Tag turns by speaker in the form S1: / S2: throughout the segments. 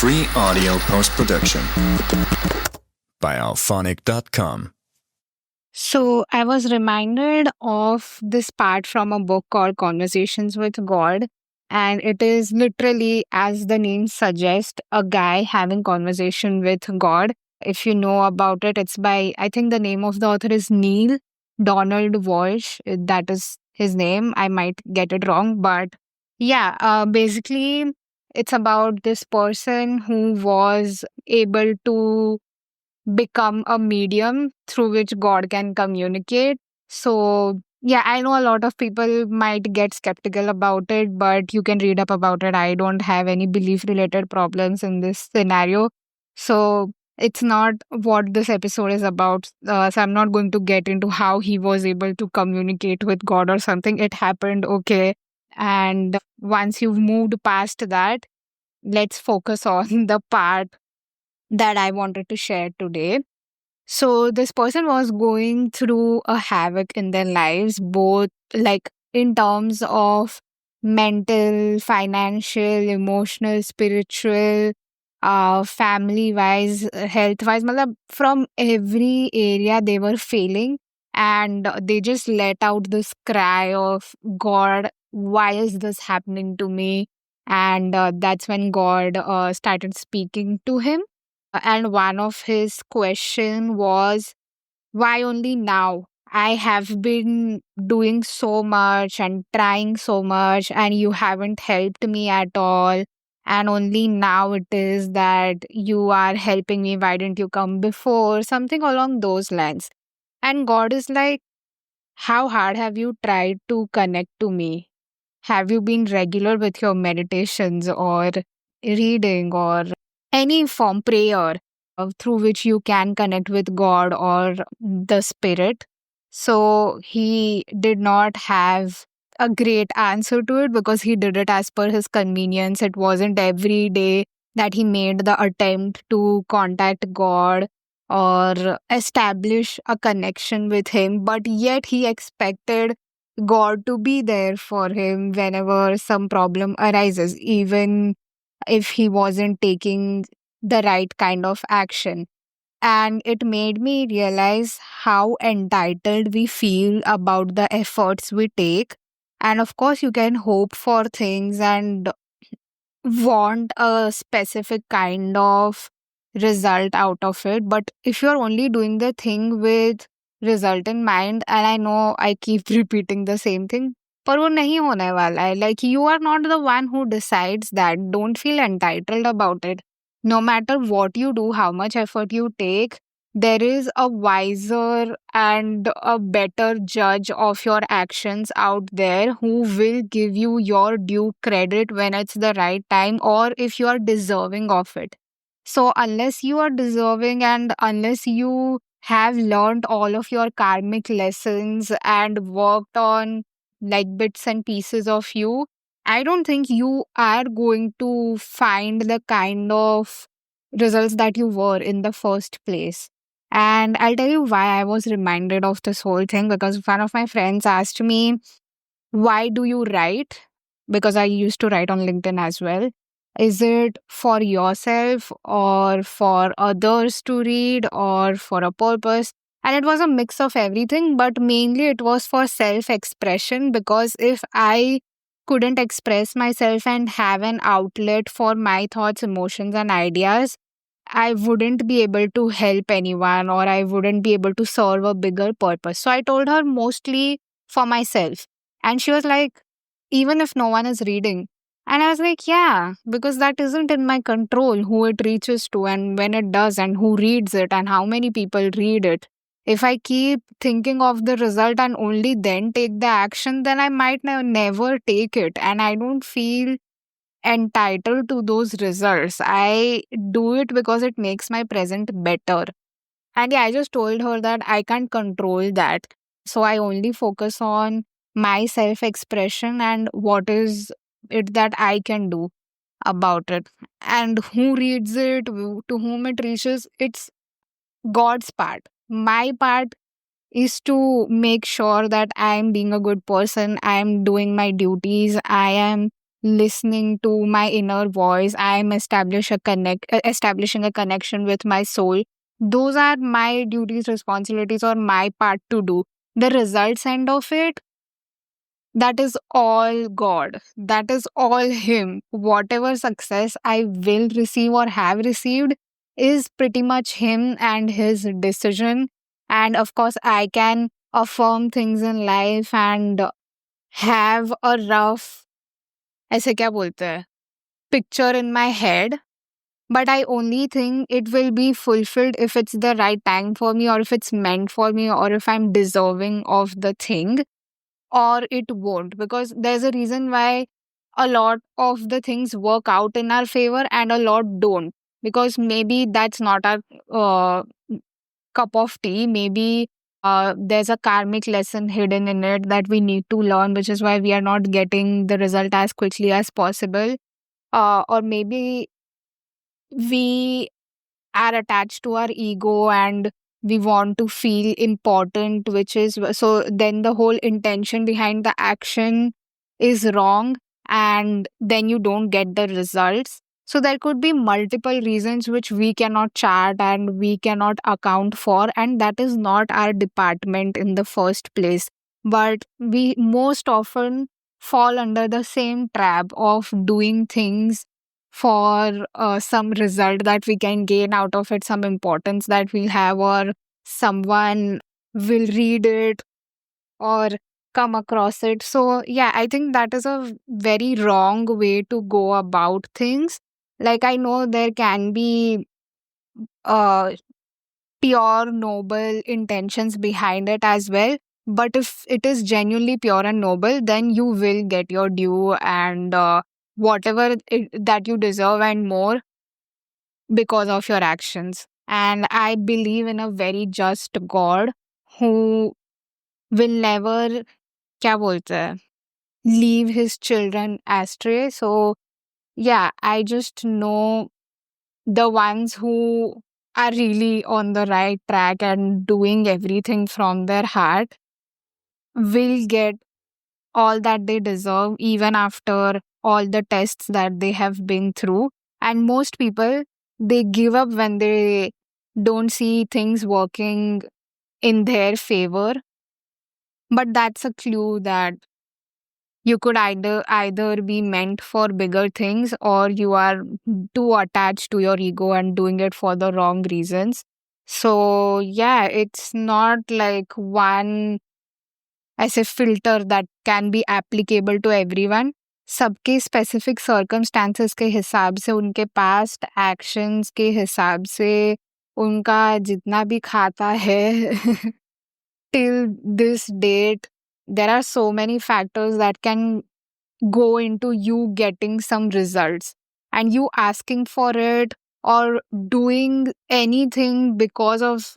S1: Free audio post-production by alphonic.com.
S2: So I was reminded of this part from a book called Conversations with God. And it is literally, as the name suggests, a guy having conversation with God. If you know about it, it's by, I think the name of the author is Neil Donald Walsh. That is his name. I might get it wrong. But yeah, basically, it's about this person who was able to become a medium through which God can communicate. So, yeah, I know a lot of people might get skeptical about it, but you can read up about it. I don't have any belief related problems in this scenario. So, it's not what this episode is about. So, I'm not going to get into how he was able to communicate with God or something. It happened, okay. And once you've moved past that, let's focus on the part that I wanted to share today. So this person was going through a havoc in their lives, both like in terms of mental, financial, emotional, spiritual, family wise, health wise, from every area they were failing. And they just let out this cry of, God, why is this happening to me? And that's when God started speaking to him, and one of his question was, why only now? I have been doing so much and trying so much, and you haven't helped me at all. And only now it is that you are helping me. Why didn't you come before? Something along those lines. And God is like, how hard have you tried to connect to me? Have you been regular with your meditations or reading or any form prayer through which you can connect with God or the spirit? So he did not have a great answer to it because he did it as per his convenience. It wasn't every day that he made the attempt to contact God or establish a connection with him, but yet he expected God to be there for him whenever some problem arises, even if he wasn't taking the right kind of action. And it made me realize how entitled we feel about the efforts we take. And of course, you can hope for things and want a specific kind of result out of it. But if you're only doing the thing with result in mind, and I know I keep repeating the same thing, पर वो नहीं होने वाला है. Like, you are not the one who decides that. Don't feel entitled about it. No matter what you do, how much effort you take, there is a wiser and a better judge of your actions out there who will give you your due credit when it's the right time or if you are deserving of it. So, unless you are deserving and unless you have learned all of your karmic lessons and worked on like bits and pieces of you, I don't think you are going to find the kind of results that you were in the first place. And I'll tell you why I was reminded of this whole thing, because one of my friends asked me, why do you write? Because I used to write on LinkedIn as well. Is it for yourself or for others to read or for a purpose? And it was a mix of everything, but mainly it was for self expression, because if I couldn't express myself and have an outlet for my thoughts, emotions, and ideas, I wouldn't be able to help anyone or I wouldn't be able to serve a bigger purpose. So I told her mostly for myself. And she was like, even if no one is reading. And I was like, yeah, because that isn't in my control who it reaches to and when it does and who reads it and how many people read it. If I keep thinking of the result and only then take the action, then I might never take it. And I don't feel entitled to those results. I do it because it makes my present better. And yeah, I just told her that I can't control that. So I only focus on my self expression and what is it that I can do about it. And who reads it, to whom it reaches, it's God's part. My part is to make sure that I am being a good person, I am doing my duties, I am listening to my inner voice. I am establishing a connection with my soul. Those are my duties, responsibilities, or my part to do. The results end of it, that is all God. That is all Him. Whatever success I will receive or have received is pretty much Him and His decision. And of course, I can affirm things in life and have a rough, ऐसे क्या बोलते हैं, picture in my head. But I only think it will be fulfilled if it's the right time for me, or if it's meant for me, or if I'm deserving of the thing, or it won't, because there's a reason why a lot of the things work out in our favor and a lot don't, because maybe that's not our uh, cup of tea. Maybe there's a karmic lesson hidden in it that we need to learn, which is why we are not getting the result as quickly as possible. Or maybe we are attached to our ego and we want to feel important, which is so then the whole intention behind the action is wrong, and then you don't get the results. So there could be multiple reasons which we cannot chart and we cannot account for, and that is not our department in the first place. But we most often fall under the same trap of doing things for some result that we can gain out of it, some importance that we'll have, or someone will read it or come across it. So, yeah, I think that is a very wrong way to go about things. Like, I know there can be uh, pure, noble intentions behind it as well. But if it is genuinely pure and noble, then you will get your due and whatever that you deserve and more because of your actions. And I believe in a very just God who will never, क्या बोलते हैं, leave his children astray. So, yeah, I just know the ones who are really on the right track and doing everything from their heart will get all that they deserve, even after all the tests that they have been through. And most people, they give up when they don't see things working in their favor. But that's a clue that you could either be meant for bigger things, or you are too attached to your ego and doing it for the wrong reasons. So yeah, it's not like one ऐसे filter that can be applicable to everyone. सबके specific circumstances के हिसाब से, उनके past actions के हिसाब से, उनका जितना भी खाता है till this date, there are so many factors that can go into you getting some results, and you asking for it or doing anything because of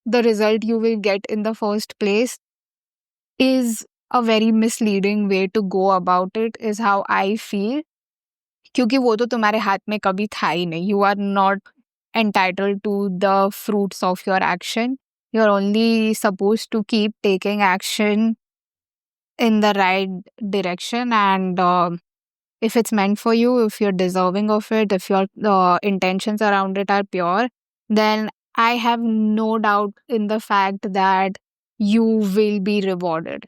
S2: the result you will get in the first place is a very misleading way to go about it, is how I feel. क्योंकि वो तो तुम्हारे हाथ में कभी था ही नहीं. You are not entitled to the fruits of your action. You're only supposed to keep taking action in the right direction, and if it's meant for you, if you're deserving of it, if your intentions around it are pure, then I have no doubt in the fact that you will be rewarded.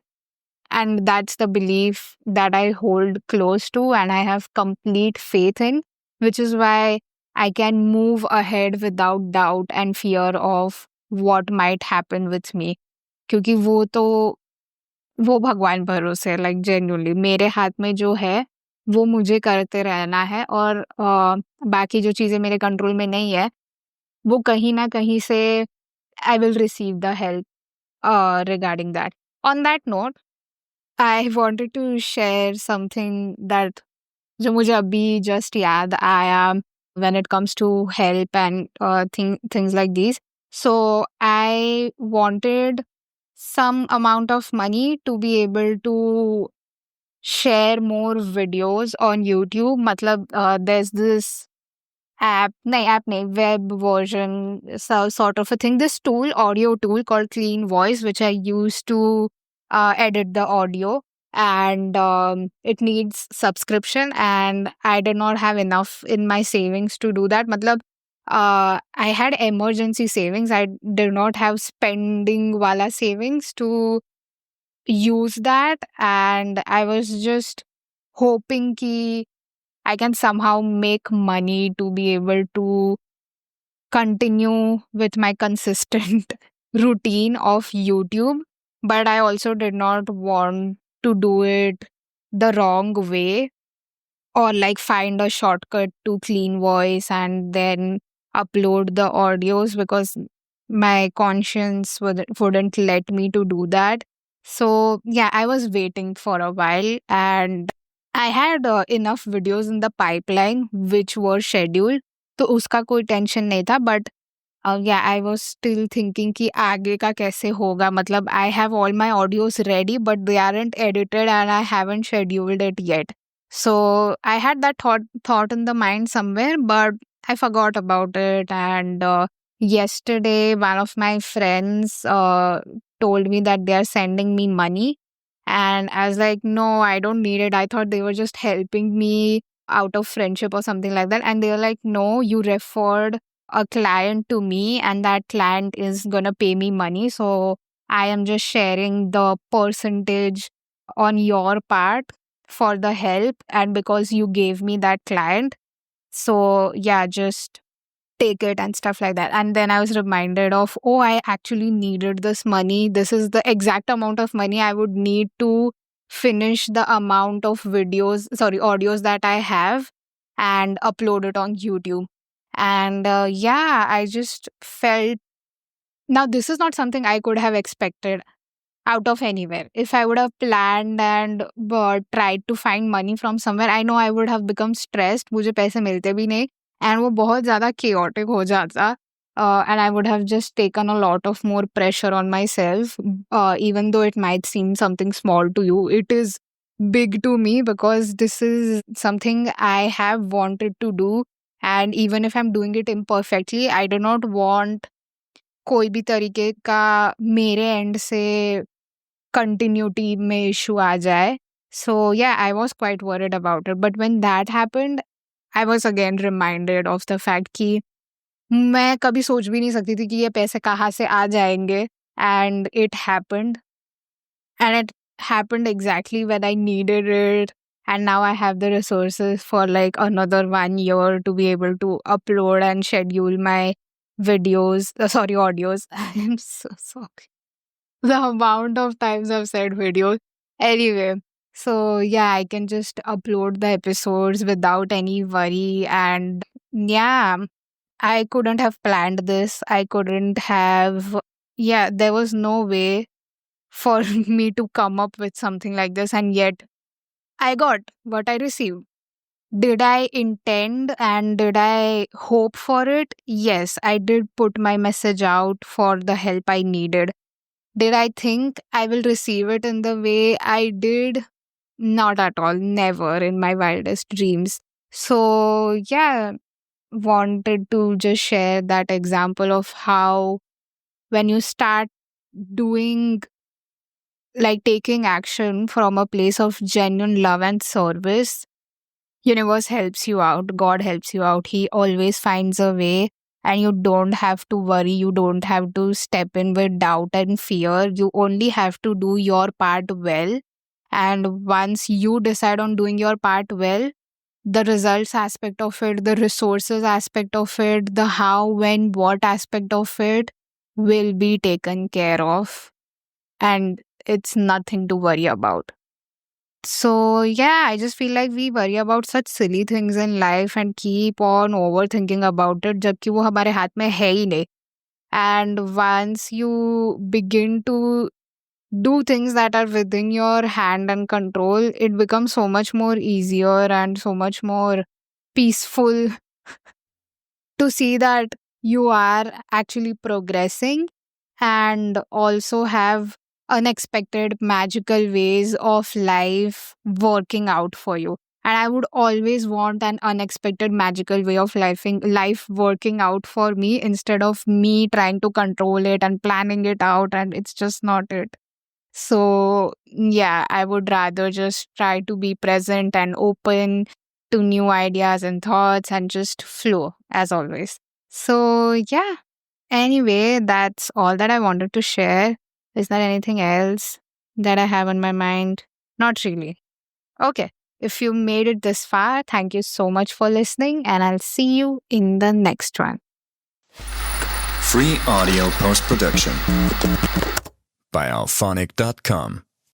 S2: And that's the belief that I hold close to and I have complete faith in, which is why I can move ahead without doubt and fear of what might happen with me. क्योंकि वो भगवान भरोसे, like genuinely मेरे हाथ में जो है वो मुझे करते रहना है, और बाकी जो चीज़ें मेरे कंट्रोल में नहीं है वो कहीं ना कहीं से I will receive the help regarding that. On that note, I wanted to share something that जो मुझे अभी जस्ट याद आया when it comes to help and things like these. So I wanted some amount of money to be able to share more videos on YouTube. मतलब there's this app nahi, web version, so sort of a thing. This tool, audio tool called Clean Voice, which I use to edit the audio. and it needs subscription, and I did not have enough in my savings to do that. Matlab, I had emergency savings. I did not have spending wala savings to use that, and I was just hoping ki I can somehow make money to be able to continue with my consistent routine of YouTube. But I also did not want to do it the wrong way, or like find a shortcut to clean voice and then upload the audios, because my conscience wouldn't let me to do that. So yeah, I was waiting for a while, and I had enough videos in the pipeline which were scheduled, तो उसका कोई tension नहीं था. But yeah, I was still thinking कि आगे का कैसे होगा. मतलब I have all my audios ready, but they aren't edited and I haven't scheduled it yet. So I had that thought in the mind somewhere, but I forgot about it. And yesterday, one of my friends told me that they are sending me money, and I was like, no, I don't need it. I thought they were just helping me out of friendship or something like that. And they were like, no, you referred a client to me, and that client is gonna pay me money. So I am just sharing the percentage on your part for the help, and because you gave me that client. So yeah, just take it and stuff like that. And then I was reminded of, oh, I actually needed this money. This is the exact amount of money I would need to finish the amount of audios that I have and upload it on YouTube. And yeah, I just felt, now this is not something I could have expected out of anywhere. If I would have planned and tried to find money from somewhere, I know I would have become stressed. मुझे पैसे मिलते भी नहीं, and वो बहुत ज़्यादा chaotic हो जाता. And I would have just taken a lot of more pressure on myself. Even though it might seem something small to you, it is big to me, because this is something I have wanted to do. And even if I'm doing it imperfectly, I do not want कोई भी तरीके का मेरे and से continuity में issue आ जाए. So yeah, I was quite worried about it. But when that happened, I was again reminded of the fact कि मैं कभी सोच भी नहीं सकती थी कि ये पैसे कहाँ से आ जाएंगे. And it happened. And it happened exactly when I needed it. And now I have the resources for like another 1 year to be able to upload and schedule my audios. I am so sorry. The amount of times I've said videos. Anyway, so yeah, I can just upload the episodes without any worry. And yeah, I couldn't have planned this. I couldn't have, yeah, there was no way for me to come up with something like this. And yet I got what I received. Did I intend and did I hope for it? Yes, I did put my message out for the help I needed. Did I think I will receive it in the way I did? Not at all. Never in my wildest dreams. So, yeah, wanted to just share that example of how when you start doing, like taking action from a place of genuine love and service, universe helps you out, God helps you out. He always finds a way, and you don't have to worry. You don't have to step in with doubt and fear. You only have to do your part well. And once you decide on doing your part well, the results aspect of it, the resources aspect of it, the how, when, what aspect of it will be taken care of. And it's nothing to worry about. So, yeah, I just feel like we worry about such silly things in life and keep on overthinking about it, जबकि वो हमारे हाथ में है ही नहीं. And once you begin to do things that are within your hand and control, it becomes so much more easier and so much more peaceful to see that you are actually progressing, and also have unexpected magical ways of life working out for you. And I would always want an unexpected magical way of life working out for me, instead of me trying to control it and planning it out, and it's just not it. So, yeah, I would rather just try to be present and open to new ideas and thoughts and just flow as always. So, yeah, anyway, that's all that I wanted to share. Is there anything else that I have on my mind? Not really. Okay. If you made it this far, thank you so much for listening, and I'll see you in the next one.
S1: Free audio post production by alphonic.com.